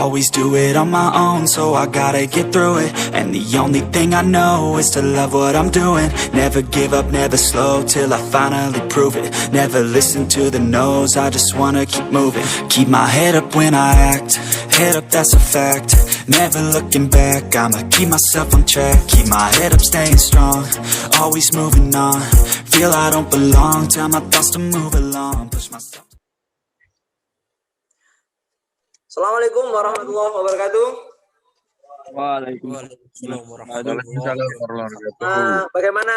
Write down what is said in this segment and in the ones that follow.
always do it on my own, so I gotta get through it. And the only thing I know is to love what I'm doing. Never give up, never slow, till I finally prove it. Never listen to the no's, I just wanna keep moving. Keep my head up when I act, head up, that's a fact. Never looking back, I'ma keep myself on track. Keep my head up, staying strong, always moving on. Feel I don't belong, tell my thoughts to move along. Push myself. Assalamualaikum warahmatullahi wabarakatuh. Waalaikumsalam warahmatullahi Waalaikumsalam. Bagaimana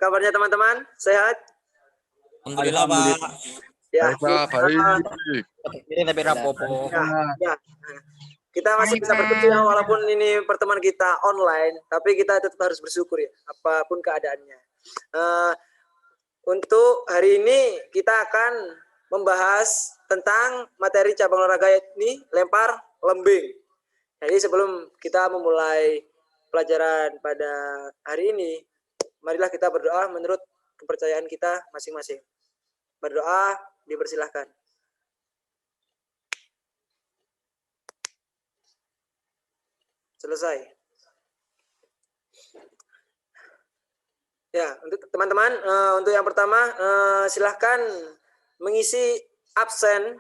kabarnya teman-teman? Sehat? Alhamdulillah, Pak. Ya, Baik, Pak. Baik. Ini tapi rapopo. ya. Kita masih bisa bertemu ya, walaupun ini pertemuan kita online, tapi kita tetap harus bersyukur ya, apapun keadaannya. Untuk hari ini kita akan membahas tentang materi cabang olahraga ini lempar lembing. Jadi sebelum kita memulai pelajaran pada hari ini, marilah kita berdoa menurut kepercayaan kita masing-masing. Berdoa dipersilahkan. Selesai. Ya, untuk teman-teman, untuk yang pertama silahkan mengisi absen.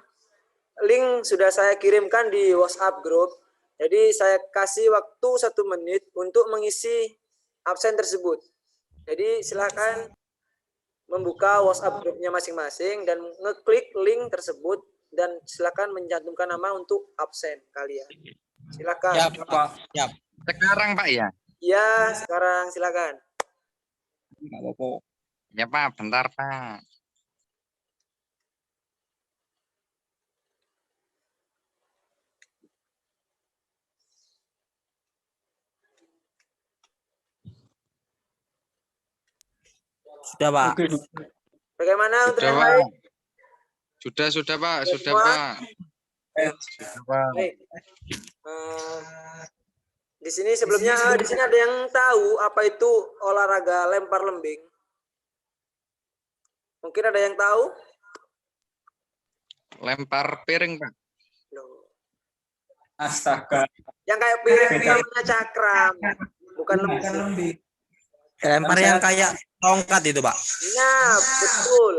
Link sudah saya kirimkan di WhatsApp grup. Jadi saya kasih waktu 1 menit untuk mengisi absen tersebut. Jadi silahkan membuka WhatsApp grupnya masing-masing dan ngeklik link tersebut dan silahkan mencantumkan nama untuk absen kalian. Silakan. Siap, Pak. Siap. Sekarang, Pak, ya? Ya, sekarang silakan. Enggak apa-apa. Ya, Pak. Bentar, Pak. Sudah, Pak. Bagaimana untuk Sudah, yang Pak. lain? Sudah, Pak. Sudah, Semua? Pak. Sudah, Pak. Baik. Di sini sebelumnya di sini ada yang tahu apa itu olahraga lempar lembing? Mungkin ada yang tahu? Lempar piring, Pak. Loh. Astaga. Yang kayak piring namanya cakram, bukan lembing. Lempar yang kayak tongkat itu, Pak. Nah, betul.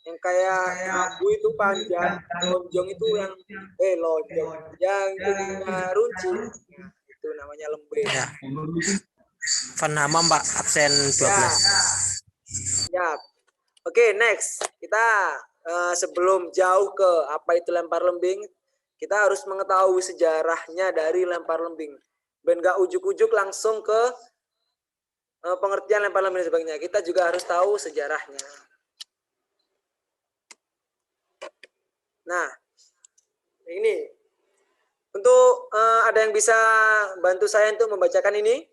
Yang kayak abu itu panjang, lonjong itu yang lonjong. Yang punya runcing itu namanya lembing. Ya. Van Hamam, Pak, absen 12. Ya. Oke, next. Kita sebelum jauh ke apa itu lempar lembing, kita harus mengetahui sejarahnya dari lempar lembing. Ben gak ujuk-ujuk langsung ke pengertian lempar lembing dan sebagainya. Kita juga harus tahu sejarahnya. Nah, ini untuk ada yang bisa bantu saya untuk membacakan ini?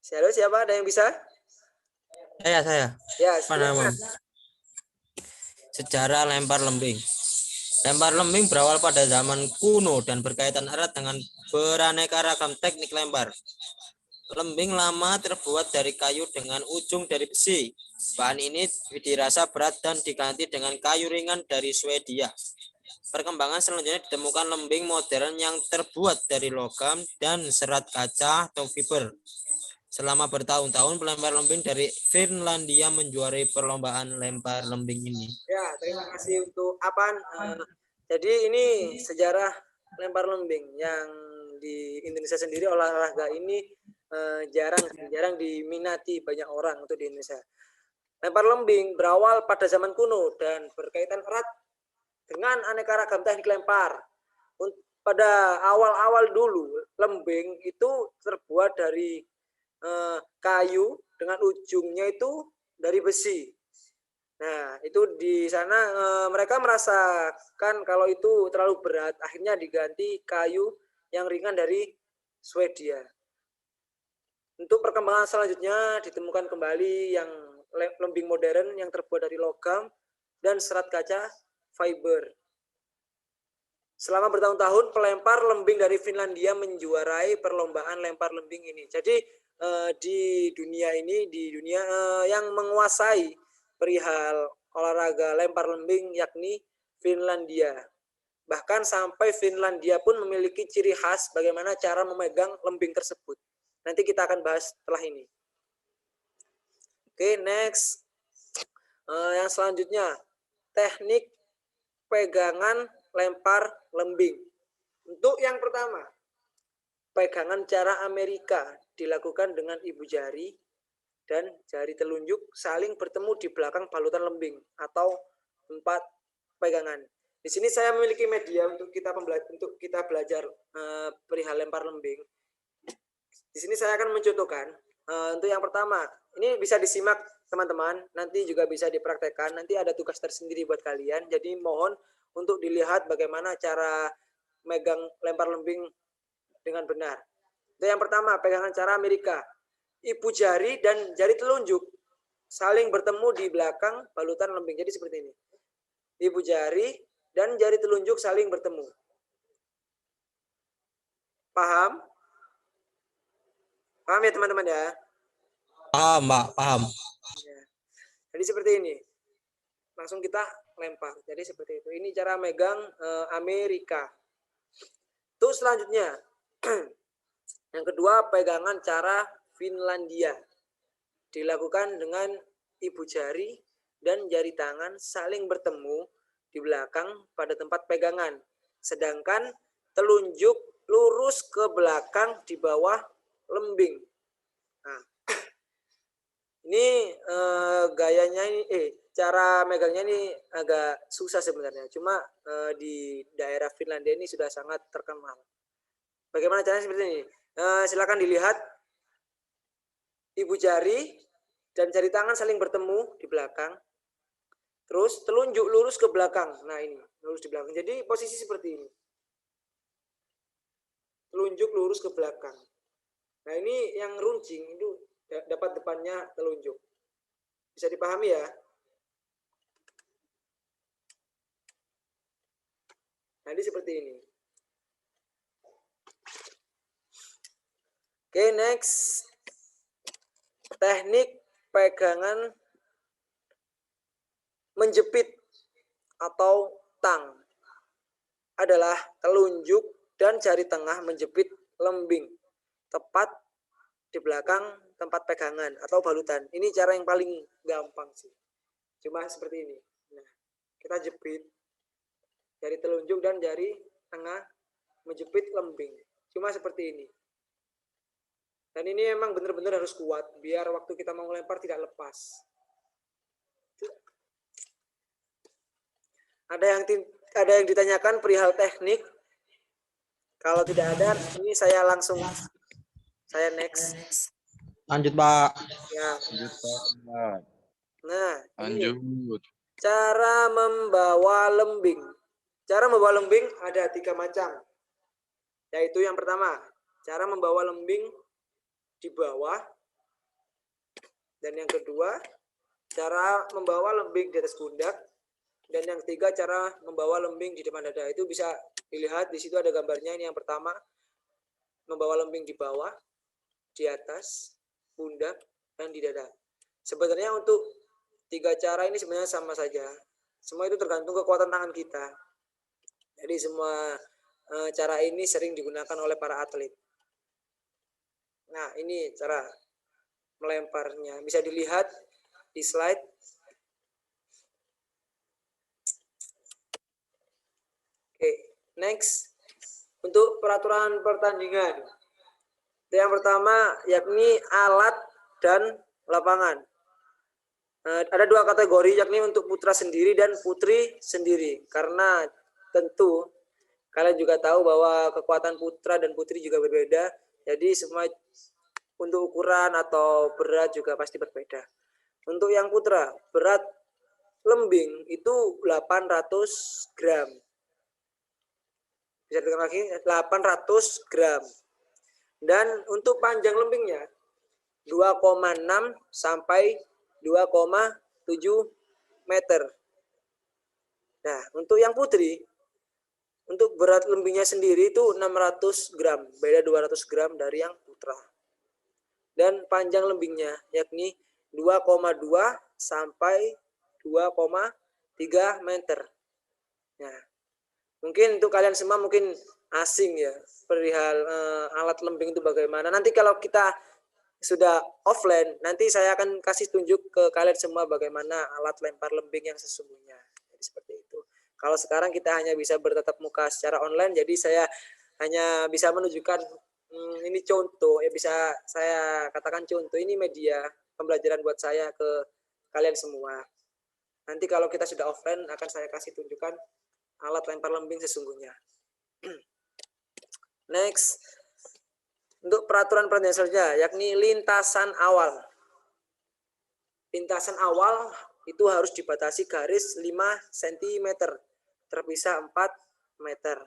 Halo, siapa? Ada yang bisa? Saya. Ya, Van Hamam. Sejarah lempar lembing. Lempar lembing berawal pada zaman kuno dan berkaitan erat dengan beraneka ragam teknik lempar. Lembing lama terbuat dari kayu dengan ujung dari besi. Bahan ini dirasa berat dan diganti dengan kayu ringan dari Swedia. Perkembangan selanjutnya ditemukan lembing modern yang terbuat dari logam dan serat kaca atau fiber. Selama bertahun-tahun pelempar lembing dari Finlandia menjuarai perlombaan lempar lembing ini. Ya, terima kasih untuk Apan. Jadi ini sejarah lempar lembing yang di Indonesia sendiri olahraga ini jarang diminati banyak orang untuk di Indonesia. Lempar lembing berawal pada zaman kuno dan berkaitan erat dengan aneka ragam teknik lempar. Pada awal-awal dulu lembing itu terbuat dari kayu dengan ujungnya itu dari besi. Nah, itu di sana mereka merasakan kalau itu terlalu berat, akhirnya diganti kayu yang ringan dari Swedia. Untuk perkembangan selanjutnya ditemukan kembali yang lembing modern yang terbuat dari logam dan serat kaca fiber. Selama bertahun-tahun pelempar lembing dari Finlandia menjuarai perlombaan lempar lembing ini. Jadi di dunia yang menguasai perihal olahraga lempar lembing yakni Finlandia. Bahkan sampai Finlandia pun memiliki ciri khas bagaimana cara memegang lembing tersebut. Nanti kita akan bahas setelah ini. Oke, next. Yang selanjutnya, teknik pegangan lempar lembing. Untuk yang pertama, pegangan cara Amerika dilakukan dengan ibu jari dan jari telunjuk saling bertemu di belakang balutan lembing atau tempat pegangan. Di sini saya memiliki media untuk kita belajar perihal lempar lembing. Di sini saya akan mencontohkan. Untuk yang pertama, ini bisa disimak teman-teman, nanti juga bisa dipraktekkan. Nanti ada tugas tersendiri buat kalian. Jadi mohon untuk dilihat bagaimana cara megang lempar lembing dengan benar. Itu yang pertama, pegangan cara Amerika. Ibu jari dan jari telunjuk saling bertemu di belakang balutan lembing. Jadi seperti ini. Ibu jari dan jari telunjuk saling bertemu. Paham? Paham ya teman-teman ya? Paham, Mbak, paham. Ya. Jadi seperti ini. Langsung kita lempar. Jadi seperti itu. Ini cara megang Amerika. Terus selanjutnya. Yang kedua, pegangan cara Finlandia. Dilakukan dengan ibu jari dan jari tangan saling bertemu di belakang pada tempat pegangan. Sedangkan telunjuk lurus ke belakang di bawah lembing. Nah, ini gayanya ini, cara megangnya ini agak susah sebenarnya. Cuma di daerah Finlandia ini sudah sangat terkenal. Bagaimana caranya seperti ini? Silakan dilihat. Ibu jari dan jari tangan saling bertemu di belakang. Terus telunjuk lurus ke belakang. Nah ini, lurus di belakang. Jadi posisi seperti ini. Telunjuk lurus ke belakang. Nah ini yang runcing itu dapat depannya telunjuk. Bisa dipahami ya? Nah ini seperti ini. Oke, next. Teknik pegangan menjepit atau tang adalah telunjuk dan jari tengah menjepit lembing tepat di belakang tempat pegangan atau balutan. Ini cara yang paling gampang sih. Cuma seperti ini. Nah, kita jepit jari telunjuk dan jari tengah menjepit lembing. Cuma seperti ini. Dan ini memang benar-benar harus kuat biar waktu kita mau melempar tidak lepas. Ada yang ditanyakan perihal teknik. Kalau tidak ada, ini saya next. Lanjut, Pak. Ya. Lanjut, Pak. Nah, ini Lanjut. cara membawa lembing. Cara membawa lembing ada 3 macam. Yaitu yang pertama, cara membawa lembing di bawah. Dan yang kedua, cara membawa lembing di atas pundak. Dan yang ketiga, cara membawa lembing di depan dada. Itu bisa dilihat, di situ ada gambarnya. Ini yang pertama, membawa lembing di bawah, di atas, pundak, dan di dada. Sebenarnya untuk 3 cara ini sebenarnya sama saja. Semua itu tergantung kekuatan tangan kita. Jadi semua cara ini sering digunakan oleh para atlet. Nah, ini cara melemparnya. Bisa dilihat di slide. Oke, next. Untuk peraturan pertandingan. Yang pertama yakni alat dan lapangan. Ada 2 kategori yakni untuk putra sendiri dan putri sendiri. Karena tentu kalian juga tahu bahwa kekuatan putra dan putri juga berbeda. Jadi semua untuk ukuran atau berat juga pasti berbeda. Untuk yang putra, berat lembing itu 800 gram. Bisa ditekan lagi, 800 gram. Dan untuk panjang lembingnya 2,6 sampai 2,7 meter. Nah, untuk yang putri, untuk berat lembingnya sendiri itu 600 gram. Beda 200 gram dari yang putra. Dan panjang lembingnya yakni 2,2 sampai 2,3 meter. Ya, mungkin untuk kalian semua mungkin asing ya perihal alat lembing itu bagaimana. Nanti kalau kita sudah offline, nanti saya akan kasih tunjuk ke kalian semua bagaimana alat lempar lembing yang sesungguhnya. Jadi seperti itu. Kalau sekarang kita hanya bisa bertatap muka secara online, jadi saya hanya bisa menunjukkan ini contoh, ya bisa saya katakan contoh, ini media pembelajaran buat saya ke kalian semua. Nanti kalau kita sudah offline akan saya kasih tunjukkan alat lempar lembing sesungguhnya. Next, untuk peraturan selanjutnya, yakni lintasan awal. Lintasan awal itu harus dibatasi garis 5 cm, terpisah 4 meter.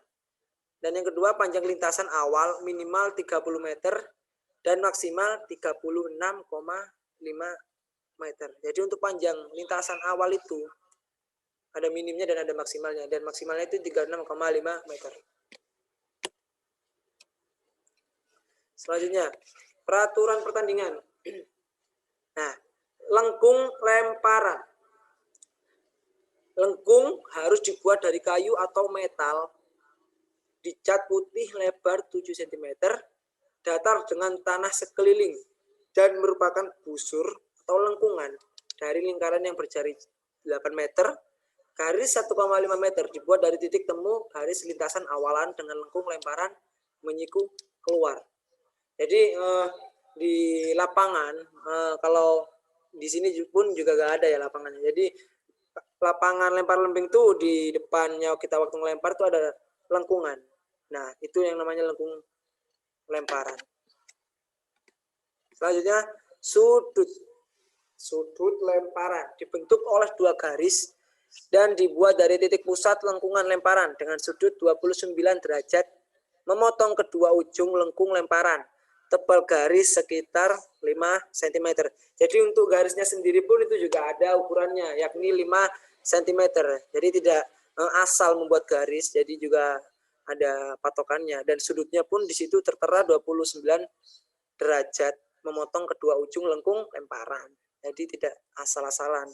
Dan yang kedua, panjang lintasan awal minimal 30 meter dan maksimal 36,5 meter. Jadi untuk panjang lintasan awal itu ada minimnya dan ada maksimalnya. Dan maksimalnya itu 36,5 meter. Selanjutnya, peraturan pertandingan. Nah, lengkung lemparan. Lengkung harus dibuat dari kayu atau metal, dicat putih lebar 7 cm, datar dengan tanah sekeliling, dan merupakan busur atau lengkungan dari lingkaran yang berjari 8 meter, garis 1,5 meter, dibuat dari titik temu garis lintasan awalan dengan lengkung lemparan menyiku keluar. Jadi di lapangan, kalau di sini pun juga gak ada ya lapangannya. Jadi lapangan lempar lembing tuh di depannya kita waktu ngelempar tuh ada lengkungan. Nah, itu yang namanya lengkung lemparan. Selanjutnya, sudut. Sudut lemparan dibentuk oleh 2 garis dan dibuat dari titik pusat lengkungan lemparan dengan sudut 29 derajat, memotong kedua ujung lengkung lemparan. Tebal garis sekitar 5 cm. Jadi untuk garisnya sendiri pun itu juga ada ukurannya, yakni 5 cm. Jadi tidak asal membuat garis, jadi juga ada patokannya. Dan sudutnya pun di situ tertera 29 derajat, memotong kedua ujung lengkung lemparan. Jadi tidak asal-asalan.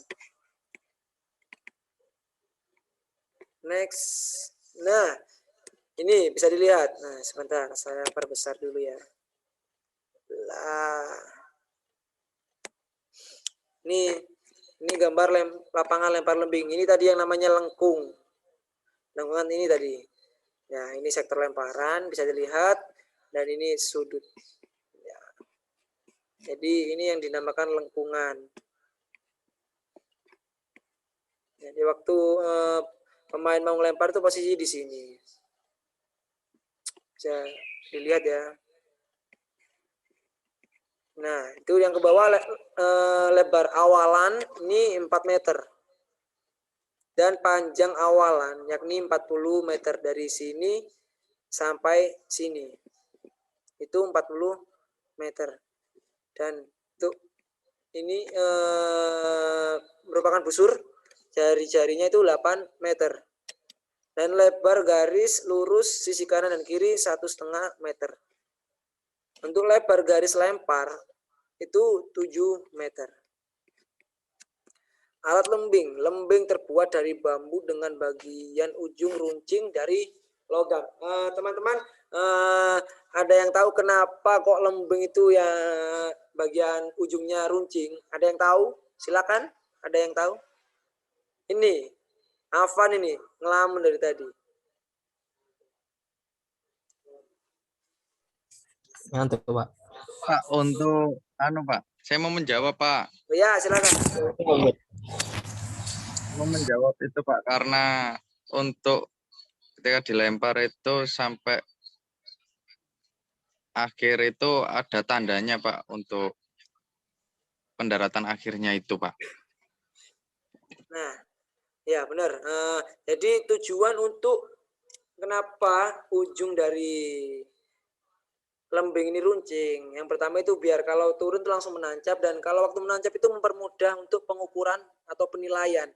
Next. Nah, ini bisa dilihat. Nah, sebentar saya perbesar dulu ya. Ini gambar lapangan lempar lembing. Ini tadi yang namanya lengkung. Lengkungan ini tadi. Ya, ini sektor lemparan bisa dilihat dan ini sudut. Ya. Jadi ini yang dinamakan lengkungan. Jadi waktu pemain mau melempar itu posisi di sini. Bisa dilihat ya. Nah, itu yang ke bawah lebar awalan ini 4 meter. Dan panjang awalan yakni 40 meter dari sini sampai sini. Itu 40 meter. Dan itu ini merupakan busur, jari-jarinya itu 8 meter. Dan lebar garis lurus sisi kanan dan kiri 1,5 meter. Untuk lebar garis lempar itu 7 meter. Alat lembing. Lembing terbuat dari bambu dengan bagian ujung runcing dari logam. Teman-teman, ada yang tahu kenapa kok lembing itu ya bagian ujungnya runcing? Ada yang tahu? Silakan. Ada yang tahu? Ini, Afan ini ngelamun dari tadi. Ngantuk, Pak. Pak, untuk Pak, saya mau menjawab, Pak. Oh ya, silakan. Mau menjawab itu, Pak, karena untuk ketika dilempar itu sampai akhir itu ada tandanya, Pak, untuk pendaratan akhirnya itu, Pak. Nah, ya benar. Jadi tujuan untuk kenapa ujung dari lembing ini runcing. Yang pertama itu biar kalau turun itu langsung menancap, dan kalau waktu menancap itu mempermudah untuk pengukuran atau penilaian.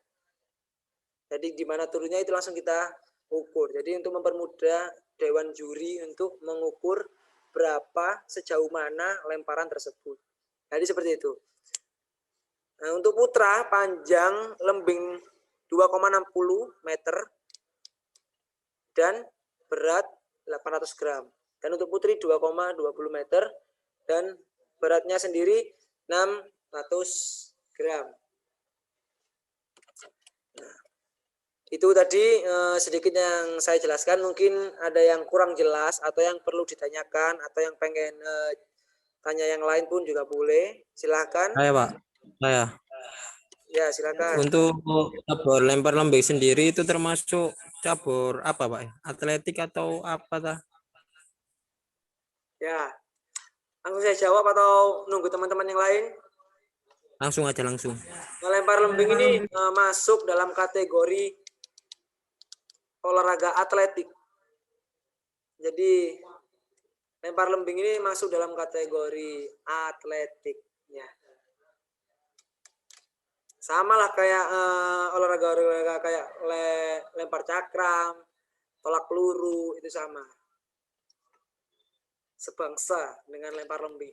Jadi di mana turunnya itu langsung kita ukur. Jadi untuk mempermudah dewan juri untuk mengukur berapa sejauh mana lemparan tersebut. Jadi seperti itu. Nah, untuk putra panjang lembing 2,60 meter dan berat 800 gram. Dan untuk putri 2,20 meter dan beratnya sendiri 600 gram. Nah, itu tadi sedikit yang saya jelaskan. Mungkin ada yang kurang jelas atau yang perlu ditanyakan atau yang pengen tanya yang lain pun juga boleh. Silakan. Saya Pak, saya. Ya, silakan. Untuk cabur lempar lembing sendiri itu termasuk cabur apa Pak? Atletik atau apa tah? Ya, langsung saya jawab atau nunggu teman-teman yang lain? Langsung aja langsung. Melempar lembing ini masuk dalam kategori olahraga atletik. Jadi lempar lembing ini masuk dalam kategori atletik. Ya. Sama lah kayak olahraga kayak lempar cakram, tolak peluru, itu sama. Sebangsa dengan lempar lembing.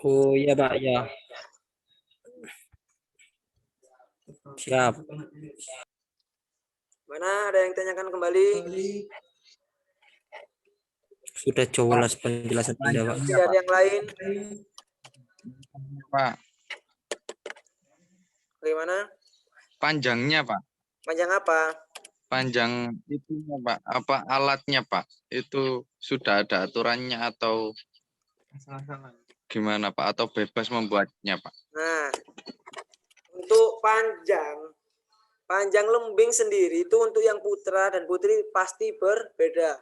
Oh iya Pak, ya. Siap. Mana ada yang tanyakan kembali? Sudah jelas penjelasan Anda Pak. Dari yang lain? Pak, Bagaimana? panjangnya Pak. Panjang apa? Panjang itunya Pak. Apa alatnya Pak? Itu sudah ada aturannya atau gimana Pak? Atau bebas membuatnya Pak? Nah, untuk panjang lembing sendiri itu untuk yang putra dan putri pasti berbeda.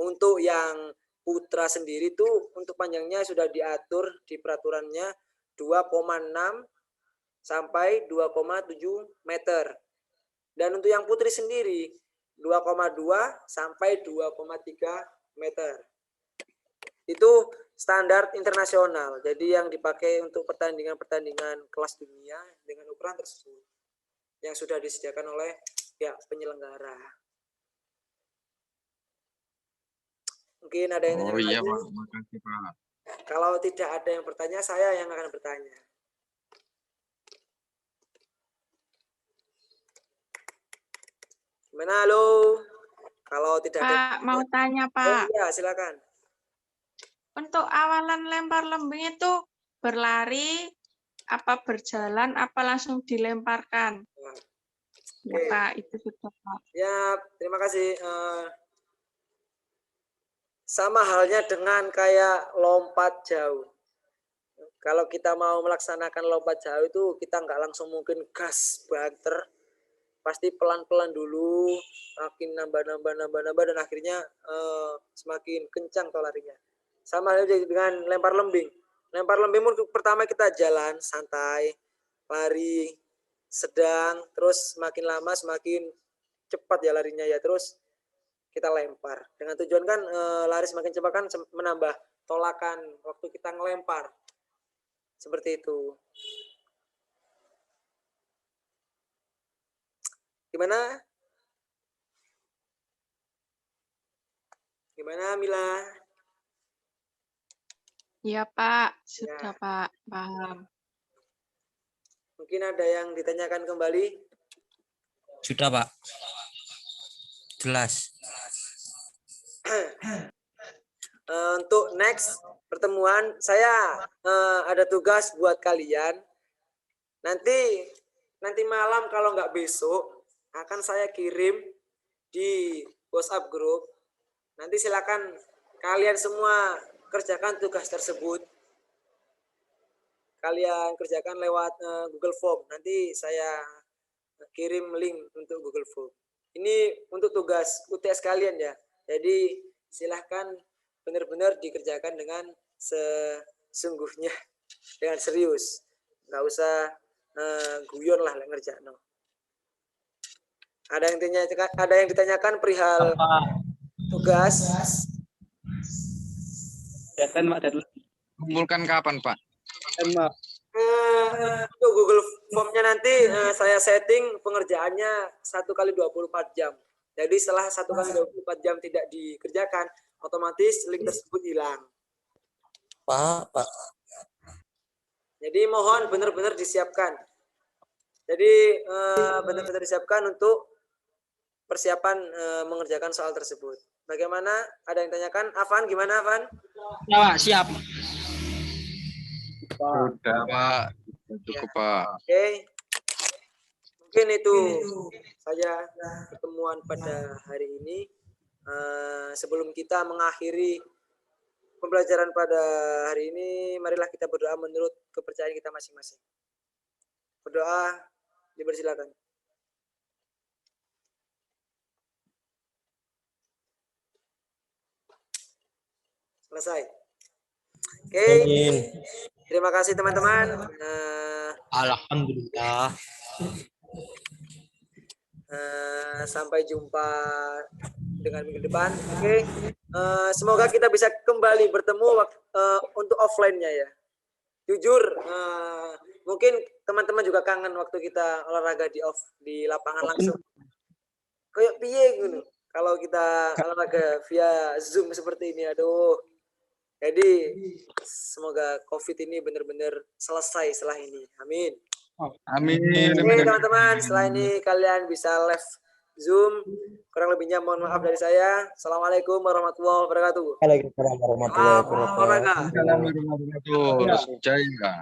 Untuk yang putra sendiri itu untuk panjangnya sudah diatur di peraturannya 2,6 sampai 2,7 meter. Dan untuk yang putri sendiri 2,2 sampai 2,3 meter. Itu standar internasional. Jadi yang dipakai untuk pertandingan-pertandingan kelas dunia dengan ukuran tersebut yang sudah disediakan oleh pihak penyelenggara. Mungkin ada yang Oh tanya iya lagi? Pak, makasih Pak. Kalau tidak ada yang bertanya, saya yang akan bertanya. Gimana, halo? Kalau tidak ada Pak, mau tanya Oh Pak, iya, silakan. untuk awalan lempar lembing itu berlari, apa berjalan, apa langsung dilemparkan? Nah, Ya oke. Pak, itu sudah Pak. Ya, terima kasih. Sama halnya dengan kayak lompat jauh. Kalau kita mau melaksanakan lompat jauh itu kita nggak langsung mungkin gas banter, pasti pelan-pelan dulu, makin nambah dan akhirnya semakin kencang tuh larinya. Sama halnya dengan lempar lembing. Lempar lembing pertama kita jalan santai, lari sedang, terus semakin lama semakin cepat ya larinya ya, terus kita lempar. Dengan tujuan kan lari semakin cepat kan menambah tolakan waktu kita ngelempar. Seperti itu. Gimana? Gimana Mila? Ya Pak, sudah Pak, paham. Mungkin ada yang ditanyakan kembali? Sudah Pak. Jelas. Untuk next pertemuan saya ada tugas buat kalian. Nanti malam kalau nggak besok akan saya kirim di WhatsApp grup. Nanti silakan kalian semua kerjakan tugas tersebut. Kalian kerjakan lewat Google Form. Nanti saya kirim link untuk Google Form. Ini untuk tugas UTS kalian ya. Jadi silahkan benar-benar dikerjakan dengan sesungguhnya, dengan serius. Nggak usah guyon lah ngerjain. Ada yang ditanyakan perihal tugas. Kumpulkan kapan Pak? Untuk Google Form-nya nanti saya setting pengerjaannya 1x24 jam. Jadi setelah 1x24 jam tidak dikerjakan, otomatis link tersebut hilang. Pak. Jadi mohon benar-benar disiapkan. Jadi benar-benar disiapkan untuk persiapan mengerjakan soal tersebut. Bagaimana? Ada yang tanyakan? Afan, gimana Afan? Ya, Pak, siap. Udah Pak, cukup Pak. Oke. Mungkin itu saja pertemuan pada hari ini. Sebelum kita mengakhiri pembelajaran pada hari ini, marilah kita berdoa menurut kepercayaan kita masing-masing. Berdoa, dipersilakan. Selesai. Oke. Amin. Terima kasih teman-teman. Alhamdulillah. Sampai jumpa dengan minggu depan. Oke. Semoga kita bisa kembali bertemu untuk offline-nya ya. Jujur, mungkin teman-teman juga kangen waktu kita olahraga di lapangan langsung. Kayak piye gitu. Kalau kita olahraga via Zoom seperti ini, aduh. Jadi semoga COVID ini benar-benar selesai setelah ini. Amin. Amin. Oke teman-teman, setelah ini kalian bisa live Zoom. Kurang lebihnya mohon maaf dari saya. Assalamualaikum warahmatullahi wabarakatuh. Waalaikumsalam warahmatullahi wabarakatuh. Olahraga. Assalamualaikum warahmatullahi wabarakatuh. Jaya.